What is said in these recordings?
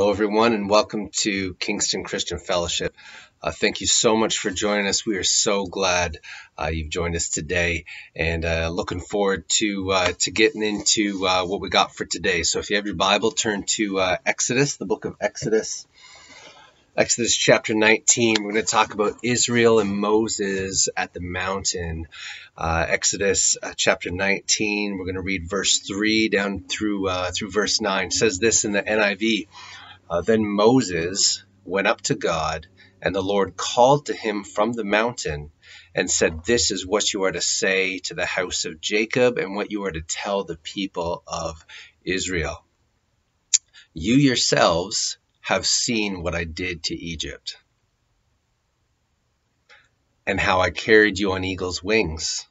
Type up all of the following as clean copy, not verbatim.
Hello, everyone, and welcome to Kingston Christian Fellowship. Thank you so much for joining us. We are so glad you've joined us today, and looking forward to getting into what we got for today. So, if you have your Bible, turn to Exodus, the book of Exodus. Exodus chapter 19. We're going to talk about Israel and Moses at the mountain. Exodus chapter 19. We're going to read verse 3 down through verse 9. It says this in the NIV. Then Moses went up to God, and the Lord called to him from the mountain and said, "This is what you are to say to the house of Jacob and what you are to tell the people of Israel. You yourselves have seen what I did to Egypt, and how I carried you on eagle's wings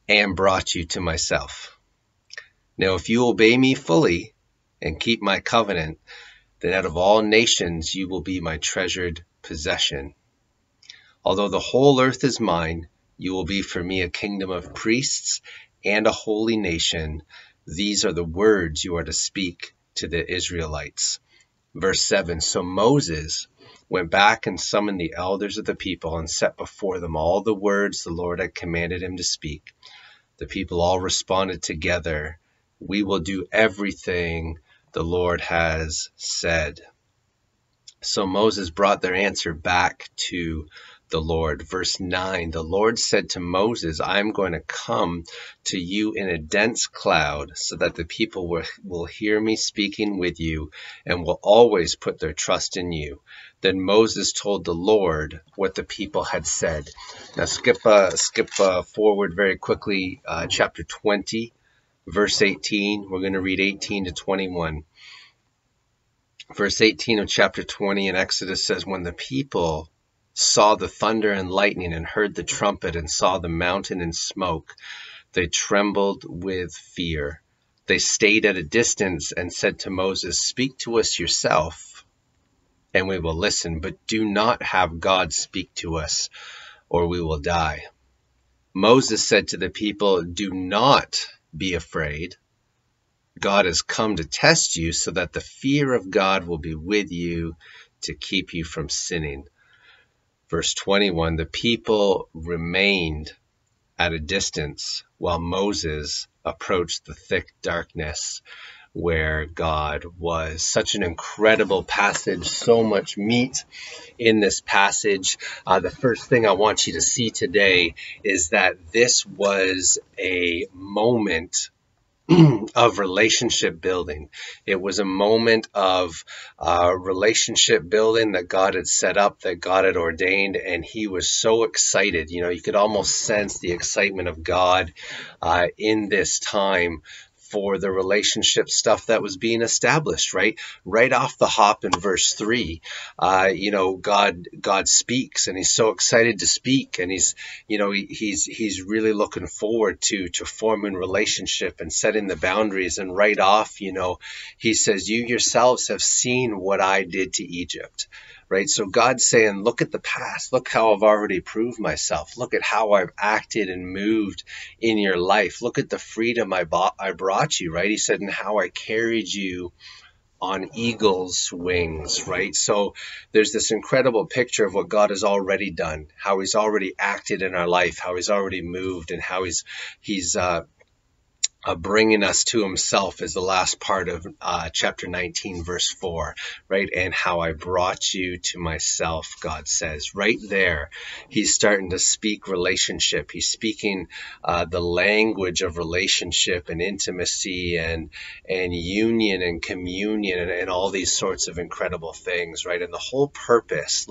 and brought you to myself. Now, if you obey me fully and keep my covenant, then out of all nations you will be my treasured possession. Although the whole earth is mine, you will be for me a kingdom of priests and a holy nation. These are the words you are to speak to the Israelites." Verse 7, so Moses went back and summoned the elders of the people and set before them all the words the Lord had commanded him to speak. The people all responded together, "We will do everything the Lord has said." So Moses brought their answer back to the Lord. Verse 9, the Lord said to Moses, "I am going to come to you in a dense cloud so that the people will hear me speaking with you and will always put their trust in you." Then Moses told the Lord what the people had said. Now skip forward very quickly, chapter 20, verse 18. We're going to read 18 to 21. Verse 18 of chapter 20 in Exodus says, "When the people saw the thunder and lightning and heard the trumpet and saw the mountain in smoke, they trembled with fear. They stayed at a distance and said to Moses, 'Speak to us yourself, and we will listen, but do not have God speak to us, or we will die.' Moses said to the people, 'Do not be afraid. God has come to test you so that the fear of God will be with you to keep you from sinning." Verse 21, the people remained at a distance while Moses approached the thick darkness where God was. Such an incredible passage, so much meat in this passage. The first thing I want you to see today is that this was a moment of relationship building. It was a moment of relationship building that God had set up, that God had ordained, and he was so excited. You know, you could almost sense the excitement of God in this time for the relationship stuff that was being established, right off the hop in verse 3. God speaks, and he's so excited to speak, and he's really looking forward to forming relationship and setting the boundaries. And right off, he says, "You yourselves have seen what I did to Egypt." Right? So God's saying, look at the past. Look how I've already proved myself. Look at how I've acted and moved in your life. Look at the freedom I brought you, right? He said, "And how I carried you on eagle's wings," right? So there's this incredible picture of what God has already done, how he's already acted in our life, how he's already moved, and how he's bringing us to himself is the last part of chapter 19, verse 4, right? "And how I brought you to myself," God says. Right there, he's starting to speak relationship. He's speaking the language of relationship and intimacy and union and communion and all these sorts of incredible things, right? And the whole purpose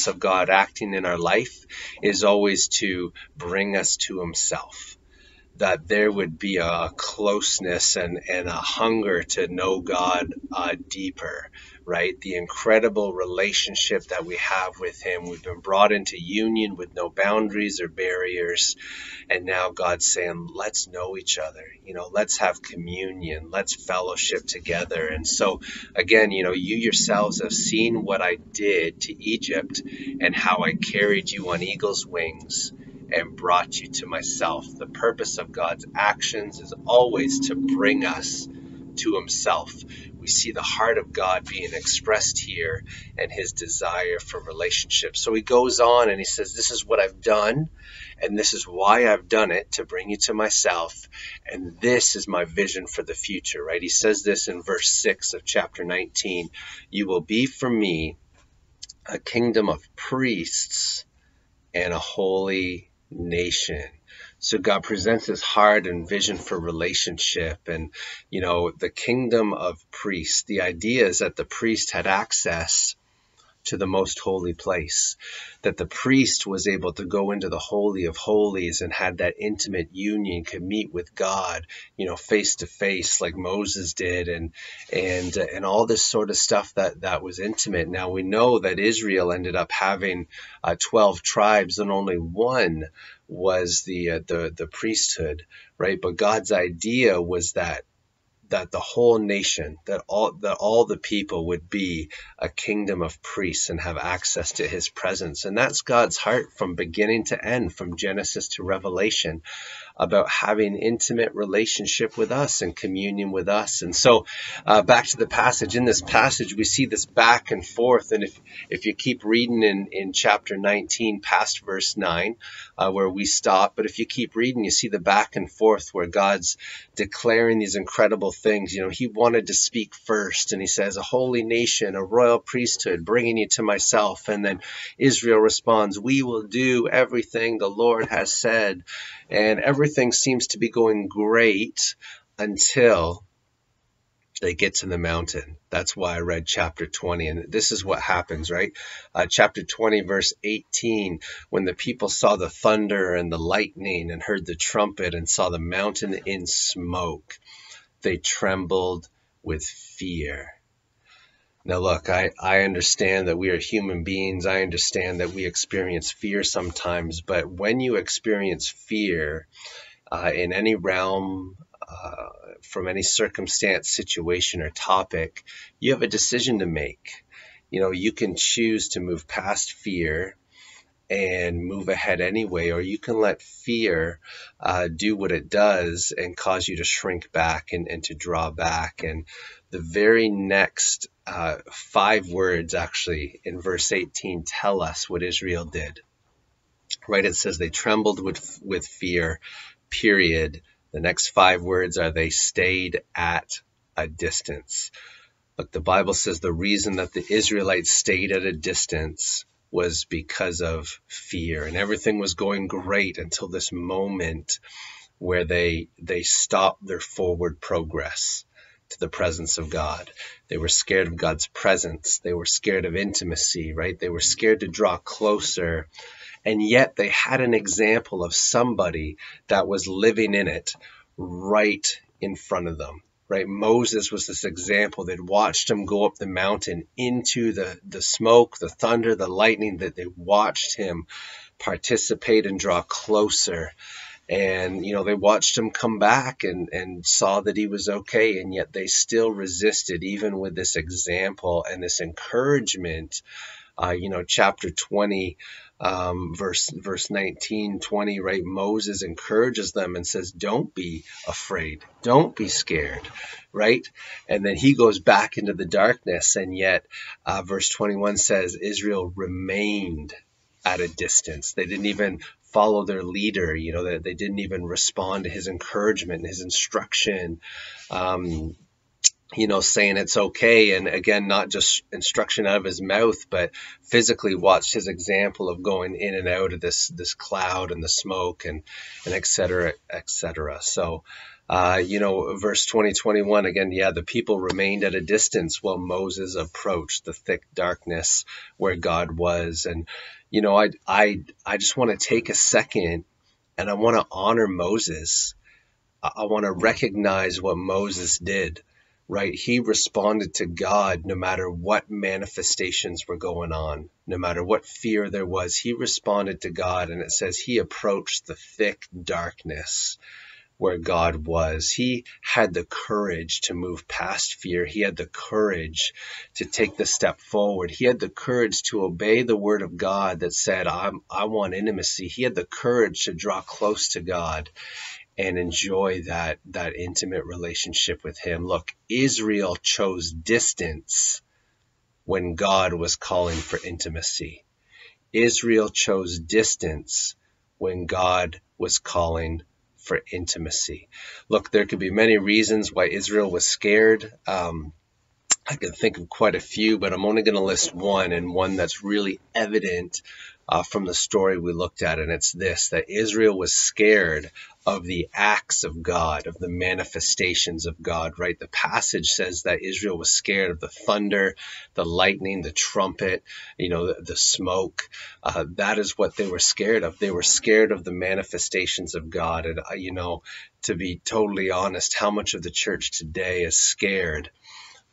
of God acting in our life is always to bring us to himself. That there would be a closeness and a hunger to know God deeper, right? The incredible relationship that we have with him. We've been brought into union with no boundaries or barriers. And now God's saying, let's know each other. Let's have communion. Let's fellowship together. And so, again, you yourselves have seen what I did to Egypt and how I carried you on eagle's wings and brought you to myself. The purpose of God's actions is always to bring us to himself. We see the heart of God being expressed here and his desire for relationship. So he goes on and he says, this is what I've done, and this is why I've done it, to bring you to myself, and this is my vision for the future, right? He says this in verse 6 of chapter 19, you will be for me a kingdom of priests and a holy nation. So God presents his heart and vision for relationship, and the kingdom of priests. The idea is that the priest had access to the most holy place, that the priest was able to go into the Holy of Holies and had that intimate union, could meet with God, face to face like Moses did, and all this sort of stuff that was intimate. Now we know that Israel ended up having 12 tribes, and only one was the priesthood, right? But God's idea was that the whole nation, that all the people would be a kingdom of priests and have access to his presence. And that's God's heart from beginning to end, from Genesis to Revelation, about having intimate relationship with us and communion with us. And so back to the passage. In this passage, we see this back and forth. And if you keep reading in chapter 19 past verse 9, where we stop, but if you keep reading, you see the back and forth where God's declaring these incredible things. He wanted to speak first, and he says, a holy nation, a royal priesthood, bringing you to myself. And then Israel responds, we will do everything the Lord has said. And everything seems to be going great until they get to the mountain. That's why I read chapter 20. And this is what happens, right? Chapter 20, verse 18, when the people saw the thunder and the lightning and heard the trumpet and saw the mountain in smoke, they trembled with fear. Now, look, I understand that we are human beings. I understand that we experience fear sometimes. But when you experience fear in any realm, from any circumstance, situation, or topic, you have a decision to make. You can choose to move past fear and move ahead anyway, or you can let fear do what it does and cause you to shrink back and to draw back. And the very next 5 words actually in verse 18 tell us what Israel did, right? It says they trembled with fear, period. The next 5 words are they stayed at a distance. Look, the Bible says the reason that the Israelites stayed at a distance was because of fear, and everything was going great until this moment where they stopped their forward progress to the presence of God. They were scared of God's presence. They were scared of intimacy, right? They were scared to draw closer. And yet they had an example of somebody that was living in it right in front of them, right? Moses was this example. They'd watched him go up the mountain into the smoke, the thunder, the lightning, that they watched him participate and draw closer. And, they watched him come back and saw that he was okay. And yet they still resisted, even with this example and this encouragement. Chapter 20, verse 19, 20, right? Moses encourages them and says, don't be afraid. Don't be scared, right? And then he goes back into the darkness. And yet, verse 21 says, Israel remained at a distance. They didn't even follow their leader, they didn't even respond to his encouragement, his instruction, saying it's okay. And again, not just instruction out of his mouth, but physically watched his example of going in and out of this cloud and the smoke and et cetera, et cetera. So, verse 21, again, the people remained at a distance while Moses approached the thick darkness where God was. And, I just want to take a second and I want to honor Moses. I want to recognize what Moses did. Right? He responded to God no matter what manifestations were going on, no matter what fear there was. He responded to God, and it says he approached the thick darkness where God was. He had the courage to move past fear. He had the courage to take the step forward. He had the courage to obey the word of God that said, I want intimacy. He had the courage to draw close to God. and enjoy that intimate relationship with him. Look, Israel chose distance when God was calling for intimacy. Israel chose distance when God was calling for intimacy. Look, there could be many reasons why Israel was scared. I can think of quite a few, but I'm only going to list one, and one that's really evident from the story we looked at, and it's this, that Israel was scared of the acts of God, of the manifestations of God, right? The passage says that Israel was scared of the thunder, the lightning, the trumpet, the smoke. That is what they were scared of. They were scared of the manifestations of God. And, to be totally honest, how much of the church today is scared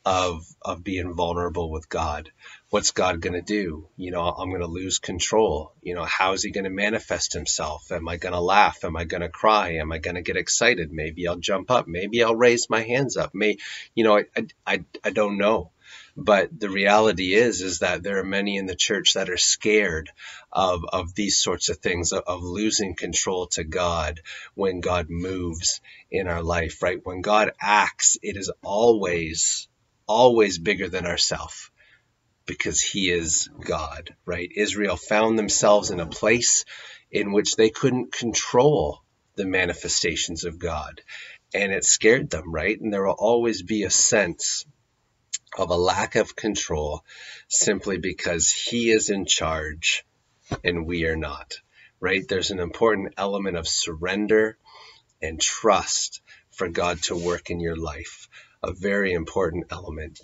of being vulnerable with God? What's God going to do? I'm going to lose control. How is he going to manifest himself? Am I going to laugh? Am I going to cry? Am I going to get excited? Maybe I'll jump up. Maybe I'll raise my hands up. I don't know. But the reality is that there are many in the church that are scared of these sorts of things, of losing control to God when God moves in our life, right? When God acts, it is always bigger than ourselves, because he is God, right? Israel found themselves in a place in which they couldn't control the manifestations of God, and it scared them, right? And there will always be a sense of a lack of control simply because he is in charge and we are not, right? There's an important element of surrender and trust for God to work in your life. A very important element.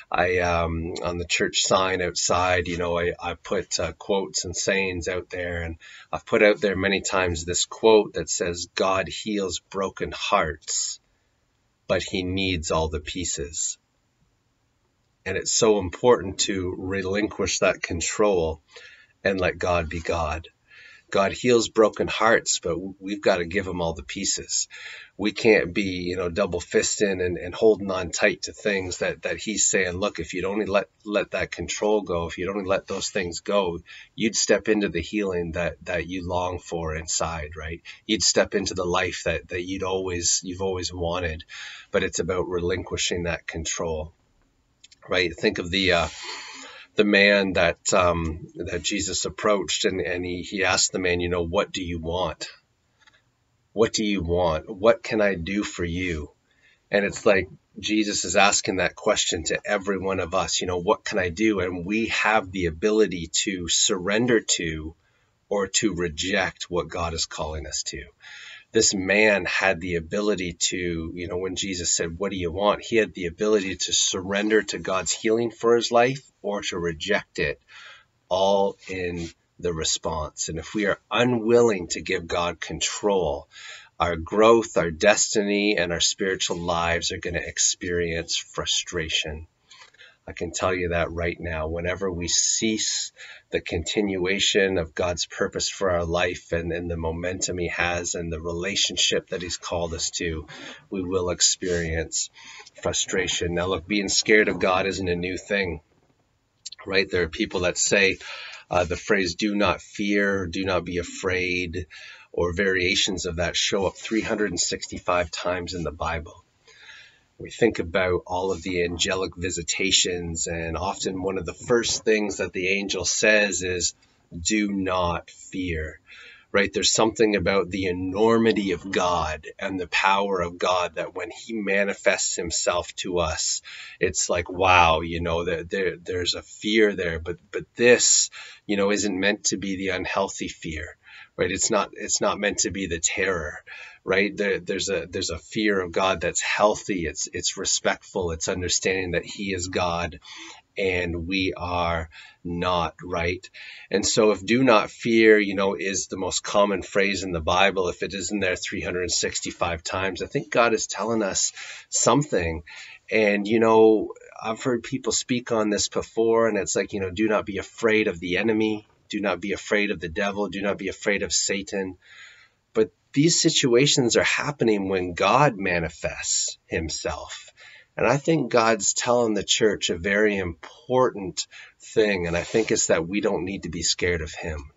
I on the church sign outside, I put quotes and sayings out there, and I've put out there many times this quote that says, God heals broken hearts, but he needs all the pieces. And it's so important to relinquish that control and let God be God. God heals broken hearts, but we've got to give him all the pieces. We can't be, double fisting and holding on tight to things that he's saying, look, if you'd only let that control go, if you'd only let those things go, you'd step into the healing that you long for inside, right? You'd step into the life that you've always wanted, but it's about relinquishing that control, right? Think of the man that Jesus approached, and he asked the man, what do you want? What do you want? What can I do for you? And it's like Jesus is asking that question to every one of us, what can I do? And we have the ability to surrender to or to reject what God is calling us to. This man had the ability to, when Jesus said, what do you want? He had the ability to surrender to God's healing for his life or to reject it, all in the response. And if we are unwilling to give God control, our growth, our destiny, and our spiritual lives are going to experience frustration. I can tell you that right now. Whenever we cease the continuation of God's purpose for our life and the momentum he has and the relationship that he's called us to, we will experience frustration. Now, look, being scared of God isn't a new thing, right? There are people that say the phrase do not fear, do not be afraid, or variations of that show up 365 times in the Bible. We think about all of the angelic visitations, and often one of the first things that the angel says is, do not fear, right? There's something about the enormity of God and the power of God that when he manifests himself to us, it's like, wow, there's a fear there, but this, isn't meant to be the unhealthy fear, right? It's not meant to be the terror, right? There's a fear of God that's healthy. It's respectful. It's understanding that he is God and we are not, right? And so if do not fear, is the most common phrase in the Bible, if it isn't there 365 times, I think God is telling us something. And, I've heard people speak on this before, and it's like, do not be afraid of the enemy. Do not be afraid of the devil. Do not be afraid of Satan. But these situations are happening when God manifests himself. And I think God's telling the church a very important thing. And I think it's that we don't need to be scared of him,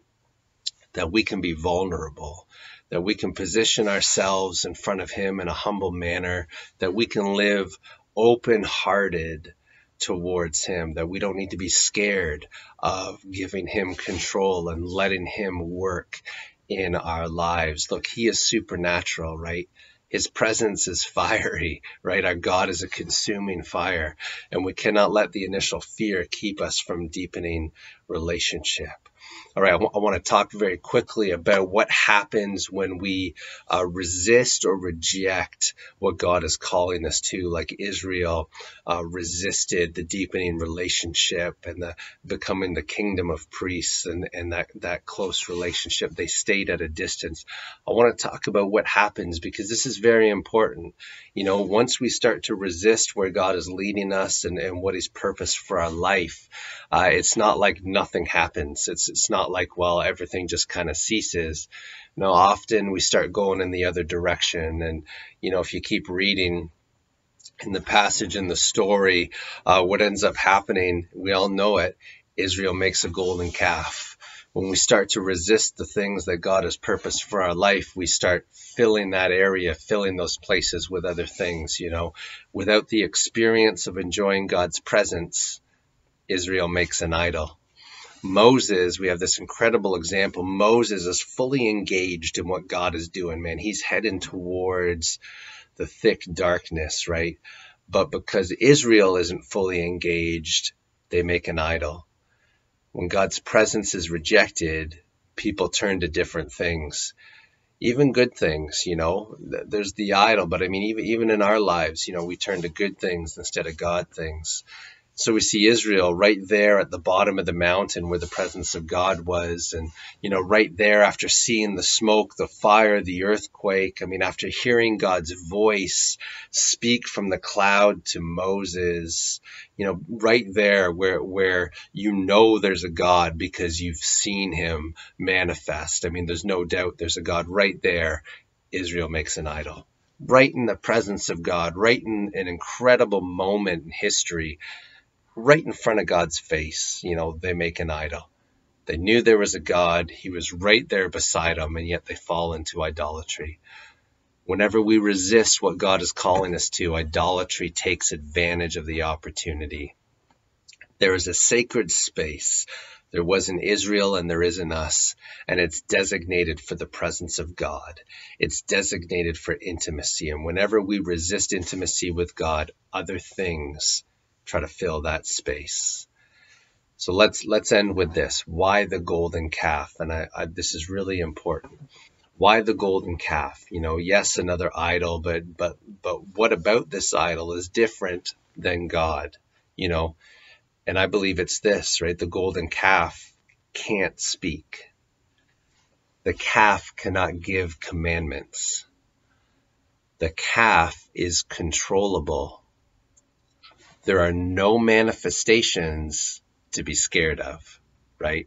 that we can be vulnerable, that we can position ourselves in front of him in a humble manner, that we can live open-hearted towards him, that we don't need to be scared of giving him control and letting him work in our lives. Look, he is supernatural, right? His presence is fiery, right? Our God is a consuming fire, and we cannot let the initial fear keep us from deepening relationship. All right, I want to talk very quickly about what happens when we resist or reject what God is calling us to, like Israel resisted the deepening relationship and the becoming the kingdom of priests and that close relationship. They stayed at a distance. I want to talk about what happens, because this is very important. You know, once we start to resist where God is leading us and what he's purposed for our life, it's not like nothing happens. It's not like, well, everything just kind of ceases. No, often we start going in the other direction. And, you know, if you keep reading in the passage in the story, what ends up happening, we all know it, Israel makes a golden calf. When we start to resist the things that God has purposed for our life, we start filling that area, filling those places with other things, you know. Without the experience of enjoying God's presence, Israel makes an idol. Moses, we have this incredible example. Moses is fully engaged in what God is doing, man. He's heading towards the thick darkness, right? But because Israel isn't fully engaged, they make an idol. When God's presence is rejected, people turn to different things, even good things, you know. There's the idol, but I mean, even in our lives, you know, we turn to good things instead of God things. So we see Israel right there at the bottom of the mountain where the presence of God was. And, you know, right there after seeing the smoke, the fire, the earthquake, I mean, after hearing God's voice speak from the cloud to Moses, you know, right there where you know there's a God because you've seen him manifest. I mean, there's no doubt there's a God right there. Israel makes an idol. Right in the presence of God, right in an incredible moment in history, right in front of God's face, you know, they make an idol. They knew there was a God. He was right there beside them, and yet they fall into idolatry. Whenever we resist what God is calling us to, idolatry takes advantage of the opportunity. There is a sacred space. There was in Israel and there is in us, and it's designated for the presence of God. It's designated for intimacy, and whenever we resist intimacy with God, other things try to fill that space. So let's end with this. Why the golden calf? And this is really important. Why the golden calf? You know, yes, another idol, but what about this idol is different than God? You know, and I believe it's this, right? The golden calf can't speak. The calf cannot give commandments. The calf is controllable. There are no manifestations to be scared of, right?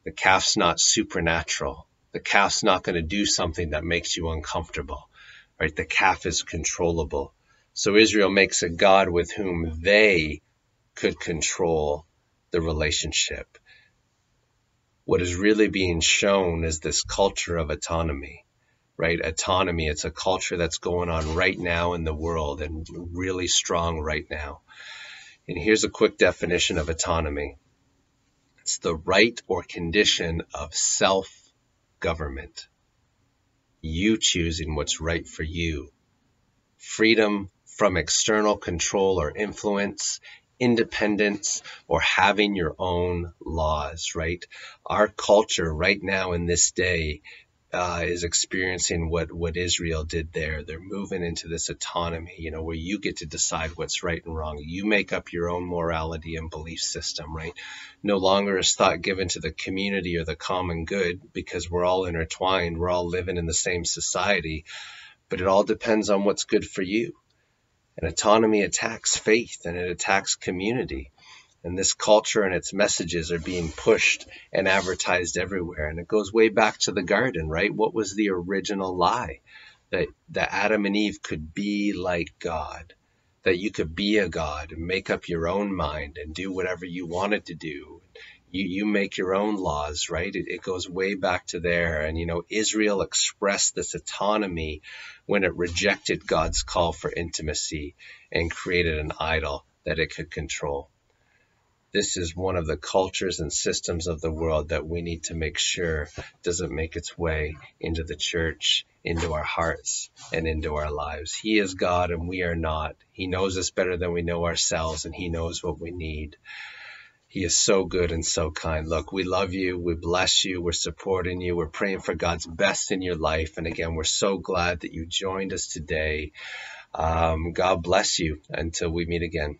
The calf's not supernatural. The calf's not going to do something that makes you uncomfortable, right? The calf is controllable. So Israel makes a God with whom they could control the relationship. What is really being shown is this culture of autonomy, right? Autonomy, it's a culture that's going on right now in the world and really strong right now. And here's a quick definition of autonomy. It's the right or condition of self-government. You choosing what's right for you. Freedom from external control or influence, independence, or having your own laws, right? Our culture right now in this day is experiencing what Israel did there. They're moving into this autonomy, you know, where you get to decide what's right and wrong. You make up your own morality and belief system, right? No longer is thought given to the community or the common good, because we're all intertwined. We're all living in the same society, but it all depends on what's good for you. And autonomy attacks faith and it attacks community. And this culture and its messages are being pushed and advertised everywhere. And it goes way back to the garden, right? What was the original lie? That Adam and Eve could be like God, that you could be a God and make up your own mind and do whatever you wanted to do. You make your own laws, right? It goes way back to there. And, Israel expressed this autonomy when it rejected God's call for intimacy and created an idol that it could control. This is one of the cultures and systems of the world that we need to make sure doesn't make its way into the church, into our hearts, and into our lives. He is God and we are not. He knows us better than we know ourselves, and He knows what we need. He is so good and so kind. Look, we love you. We bless you. We're supporting you. We're praying for God's best in your life. And again, we're so glad that you joined us today. God bless you until we meet again.